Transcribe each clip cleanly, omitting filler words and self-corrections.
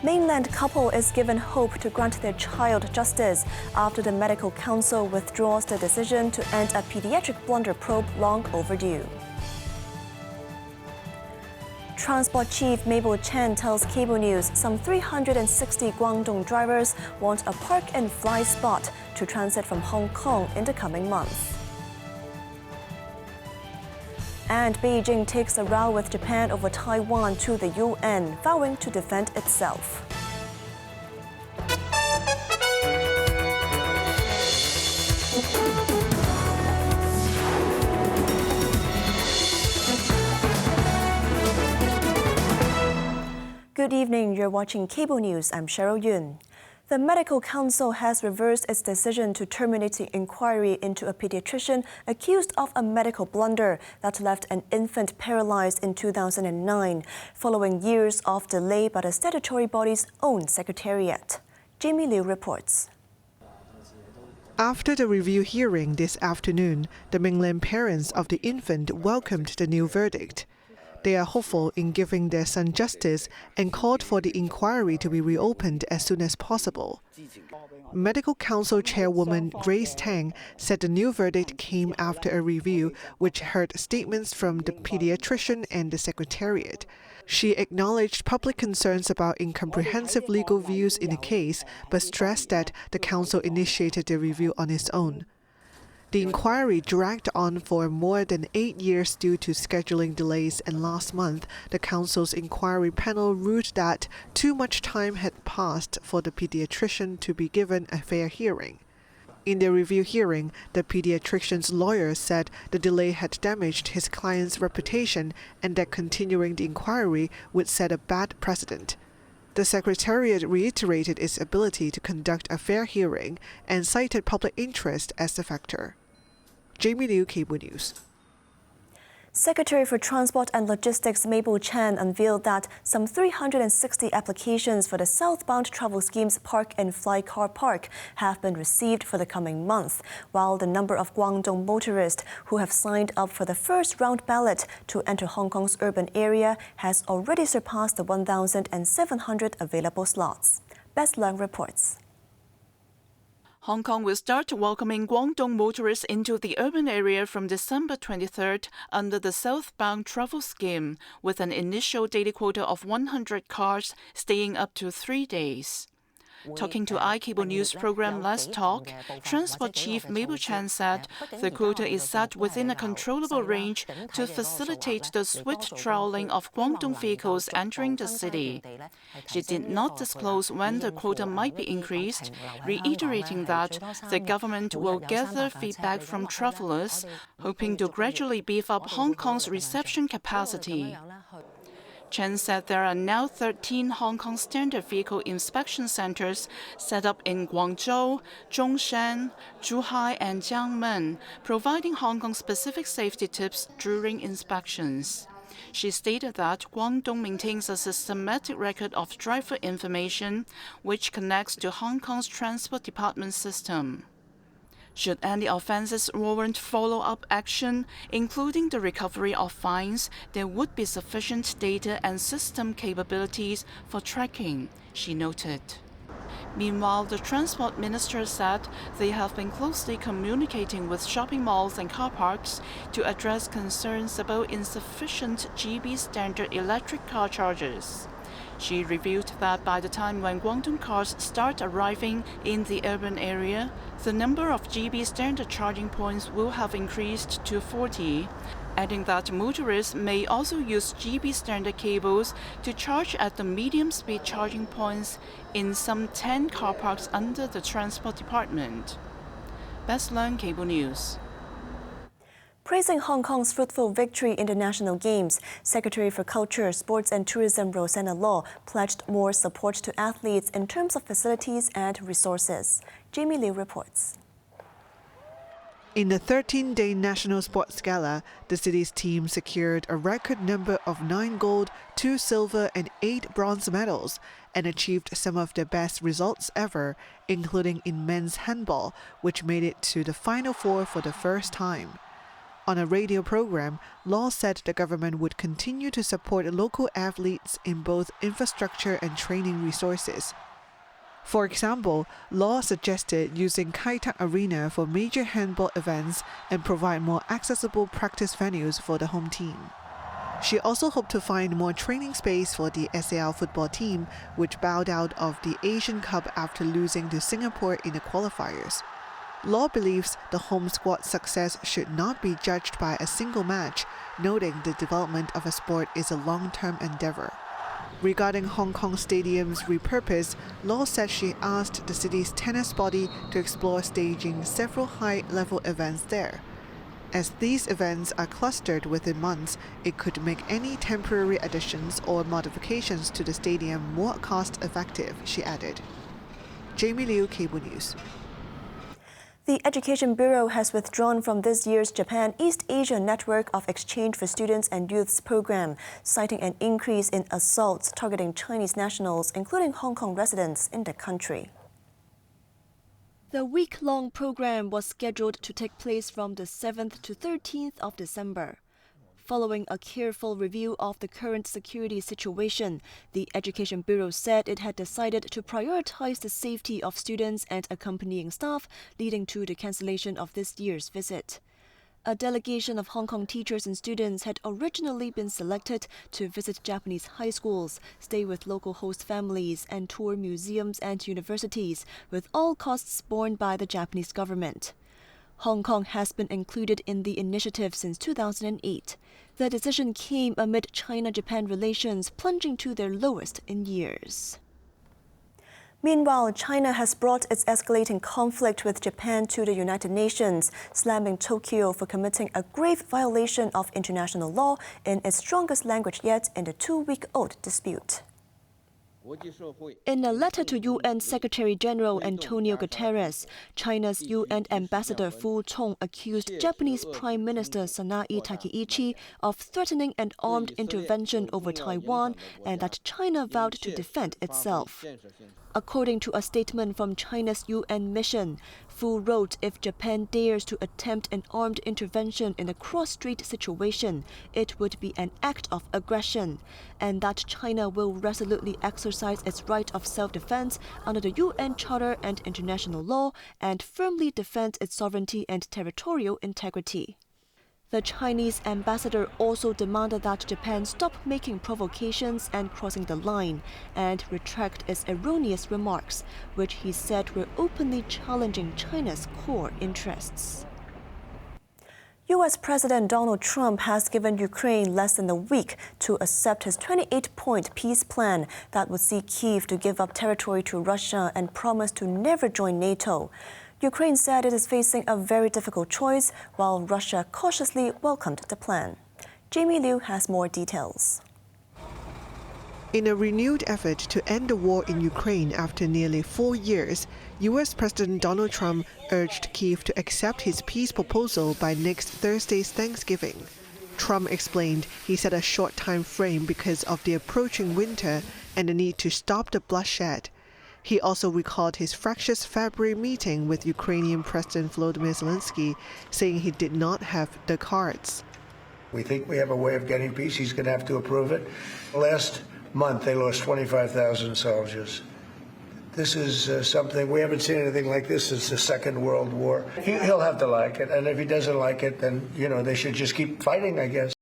Mainland couple is given hope to grant their child justice after the medical council withdraws the decision to end a pediatric blunder probe long overdue. Transport Chief Mable Chan tells Cable News some 360 Guangdong drivers want a park-and-fly spot to transit from Hong Kong in the coming months. And Beijing takes a row with Japan over Taiwan to the UN, vowing to defend itself. Good evening, you're watching Cable News. I'm Cheryl Yun. The Medical Council has reversed its decision to terminate the inquiry into a pediatrician accused of a medical blunder that left an infant paralyzed in 2009, following years of delay by the statutory body's own secretariat. Jamie Liu reports. After the review hearing this afternoon, the Mainland parents of the infant welcomed the new verdict. They are hopeful in giving their son justice and called for the inquiry to be reopened as soon as possible. Medical Council Chairwoman Grace Tang said the new verdict came after a review which heard statements from the pediatrician and the secretariat. She acknowledged public concerns about incomprehensive legal views in the case, but stressed that the council initiated the review on its own. The inquiry dragged on for more than 8 years due to scheduling delays, and last month, the council's inquiry panel ruled that too much time had passed for the pediatrician to be given a fair hearing. In the review hearing, the pediatrician's lawyer said the delay had damaged his client's reputation and that continuing the inquiry would set a bad precedent. The Secretariat reiterated its ability to conduct a fair hearing and cited public interest as a factor. Jamie Liu, Cable News. Secretary for Transport and Logistics Mable Chan unveiled that some 360 applications for the southbound travel scheme's park-and-fly car park have been received for the coming month, while the number of Guangdong motorists who have signed up for the first round ballot to enter Hong Kong's urban area has already surpassed the 1,700 available slots. Best Leung reports. Hong Kong will start welcoming Guangdong motorists into the urban area from December 23rd under the southbound travel scheme, with an initial daily quota of 100 cars staying up to 3 days. Talking to iCable News program Let's Talk, Transport Chief Mable Chan said the quota is set within a controllable range to facilitate the swift traveling of Guangdong vehicles entering the city. She did not disclose when the quota might be increased, reiterating that the government will gather feedback from travelers, hoping to gradually beef up Hong Kong's reception capacity. Chen said there are now 13 Hong Kong standard vehicle inspection centers set up in Guangzhou, Zhongshan, Zhuhai and Jiangmen, providing Hong Kong-specific safety tips during inspections. She stated that Guangdong maintains a systematic record of driver information, which connects to Hong Kong's transport department system. Should any offences warrant follow-up action, including the recovery of fines, there would be sufficient data and system capabilities for tracking, she noted. Meanwhile, the Transport Minister said they have been closely communicating with shopping malls and car parks to address concerns about insufficient GB standard electric car chargers. She revealed that by the time when Guangdong cars start arriving in the urban area, the number of GB standard charging points will have increased to 40, adding that motorists may also use GB standard cables to charge at the medium-speed charging points in some 10 car parks under the Transport Department. Best Leung, Cable News. Praising Hong Kong's fruitful victory in the National Games, Secretary for Culture, Sports and Tourism Rosanna Law pledged more support to athletes in terms of facilities and resources. Jamie Liu reports. In the 13-day National Sports Gala, the city's team secured a record number of 9 gold, 2 silver and 8 bronze medals and achieved some of their best results ever, including in men's handball, which made it to the Final Four for the first time. On a radio program, Law said the government would continue to support local athletes in both infrastructure and training resources. For example, Law suggested using Kai Tak Arena for major handball events and provide more accessible practice venues for the home team. She also hoped to find more training space for the SAR football team, which bowed out of the Asian Cup after losing to Singapore in the qualifiers. Law believes the home squad's success should not be judged by a single match, noting the development of a sport is a long-term endeavor. Regarding Hong Kong Stadium's repurpose, Law said she asked the city's tennis body to explore staging several high-level events there. As these events are clustered within months, it could make any temporary additions or modifications to the stadium more cost-effective, she added. Jamie Liu, Cable News. The Education Bureau has withdrawn from this year's Japan East Asia Network of Exchange for Students and Youths program, citing an increase in assaults targeting Chinese nationals, including Hong Kong residents, in the country. The week-long program was scheduled to take place from the 7th to 13th of December. Following a careful review of the current security situation, the Education Bureau said it had decided to prioritize the safety of students and accompanying staff, leading to the cancellation of this year's visit. A delegation of Hong Kong teachers and students had originally been selected to visit Japanese high schools, stay with local host families, and tour museums and universities, with all costs borne by the Japanese government. Hong Kong has been included in the initiative since 2008. The decision came amid China-Japan relations plunging to their lowest in years. Meanwhile, China has brought its escalating conflict with Japan to the United Nations, slamming Tokyo for committing a grave violation of international law in its strongest language yet in the 2-week-old dispute. In a letter to UN Secretary-General Antonio Guterres, China's UN Ambassador Fu Cong accused Japanese Prime Minister Sanae Takeichi of threatening an armed intervention over Taiwan and that China vowed to defend itself. According to a statement from China's UN mission, Fu wrote if Japan dares to attempt an armed intervention in a cross-strait situation, it would be an act of aggression, and that China will resolutely exercise its right of self-defense under the UN Charter and international law and firmly defend its sovereignty and territorial integrity. The Chinese ambassador also demanded that Japan stop making provocations and crossing the line and retract its erroneous remarks, which he said were openly challenging China's core interests. U.S. President Donald Trump has given Ukraine less than a week to accept his 28-point peace plan that would see Kyiv to give up territory to Russia and promise to never join NATO. Ukraine said it is facing a very difficult choice, while Russia cautiously welcomed the plan. Jamie Liu has more details. In a renewed effort to end the war in Ukraine after nearly 4 years, U.S. President Donald Trump urged Kyiv to accept his peace proposal by next Thursday's Thanksgiving. Trump explained he set a short time frame because of the approaching winter and the need to stop the bloodshed. He also recalled his fractious February meeting with Ukrainian President Volodymyr Zelensky, saying he did not have the cards. We think we have a way of getting peace. He's going to have to approve it. Last month, they lost 25,000 soldiers. This is something, we haven't seen anything like this since the Second World War. He'll have to like it, and if he doesn't like it, then, they should just keep fighting, I guess.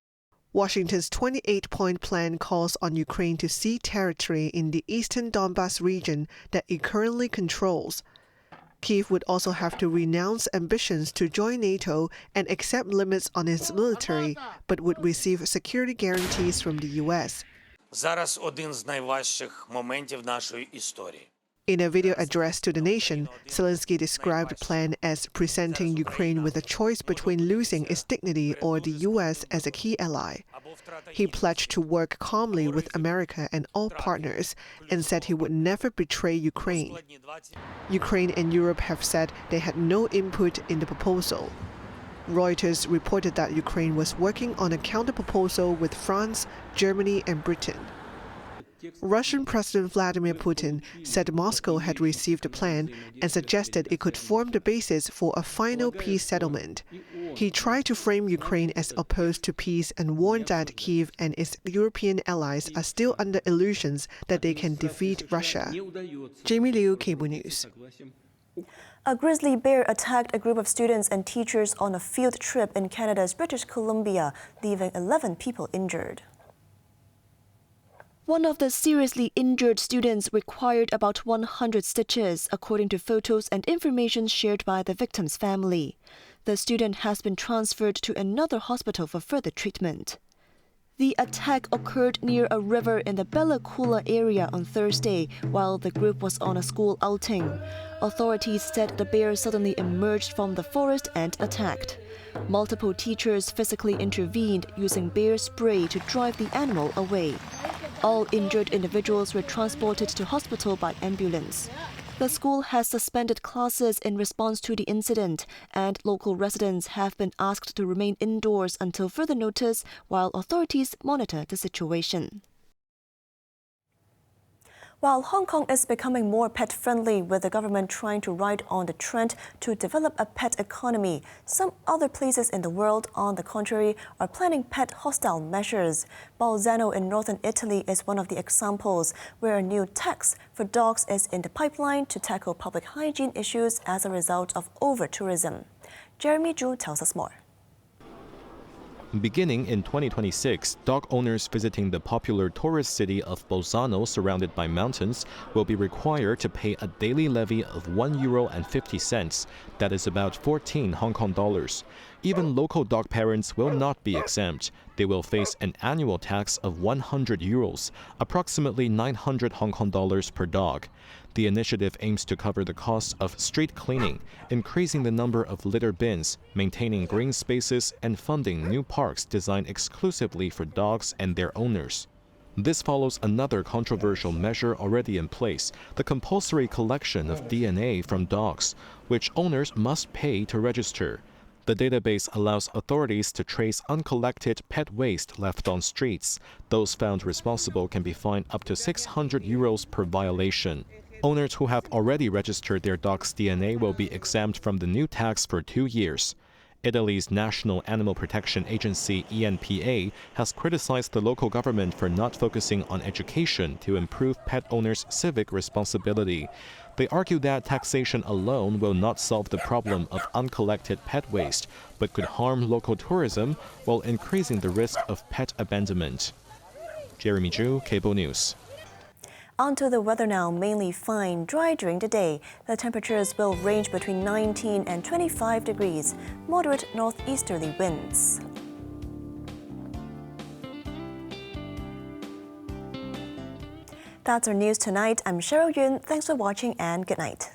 Washington's 28-point plan calls on Ukraine to cede territory in the eastern Donbas region that it currently controls. Kyiv would also have to renounce ambitions to join NATO and accept limits on its military, but would receive security guarantees from the U.S. Зараз один з найважчих моментів нашої історії. In a video address to the nation, Zelensky described the plan as presenting Ukraine with a choice between losing its dignity or the U.S. as a key ally. He pledged to work calmly with America and all partners and said he would never betray Ukraine. Ukraine and Europe have said they had no input in the proposal. Reuters reported that Ukraine was working on a counter-proposal with France, Germany, and Britain. Russian President Vladimir Putin said Moscow had received a plan and suggested it could form the basis for a final peace settlement. He tried to frame Ukraine as opposed to peace and warned that Kyiv and its European allies are still under illusions that they can defeat Russia. Jamie Liu, Cable News. A grizzly bear attacked a group of students and teachers on a field trip in Canada's British Columbia, leaving 11 people injured. One of the seriously injured students required about 100 stitches, according to photos and information shared by the victim's family. The student has been transferred to another hospital for further treatment. The attack occurred near a river in the Bella Coola area on Thursday while the group was on a school outing. Authorities said the bear suddenly emerged from the forest and attacked. Multiple teachers physically intervened using bear spray to drive the animal away. All injured individuals were transported to hospital by ambulance. The school has suspended classes in response to the incident, and local residents have been asked to remain indoors until further notice while authorities monitor the situation. While Hong Kong is becoming more pet-friendly with the government trying to ride on the trend to develop a pet economy, some other places in the world, on the contrary, are planning pet-hostile measures. Bolzano in northern Italy is one of the examples, where a new tax for dogs is in the pipeline to tackle public hygiene issues as a result of over-tourism. Jeremy Zhu tells us more. Beginning in 2026, dog owners visiting the popular tourist city of Bolzano, surrounded by mountains, will be required to pay a daily levy of €1.50. That is about 14 Hong Kong dollars. Even local dog parents will not be exempt. They will face an annual tax of €100, approximately 900 Hong Kong dollars per dog. The initiative aims to cover the costs of street cleaning, increasing the number of litter bins, maintaining green spaces, and funding new parks designed exclusively for dogs and their owners. This follows another controversial measure already in place, the compulsory collection of DNA from dogs, which owners must pay to register. The database allows authorities to trace uncollected pet waste left on streets. Those found responsible can be fined up to €600 per violation. Owners who have already registered their dog's DNA will be exempt from the new tax for 2 years. Italy's National Animal Protection Agency, ENPA, has criticized the local government for not focusing on education to improve pet owners' civic responsibility. They argue that taxation alone will not solve the problem of uncollected pet waste, but could harm local tourism while increasing the risk of pet abandonment. Jeremy Zhu, Cable News. Onto the weather now, mainly fine, dry during the day. The temperatures will range between 19 and 25 degrees, moderate northeasterly winds. That's our news tonight. I'm Cheryl Yun. Thanks for watching and good night.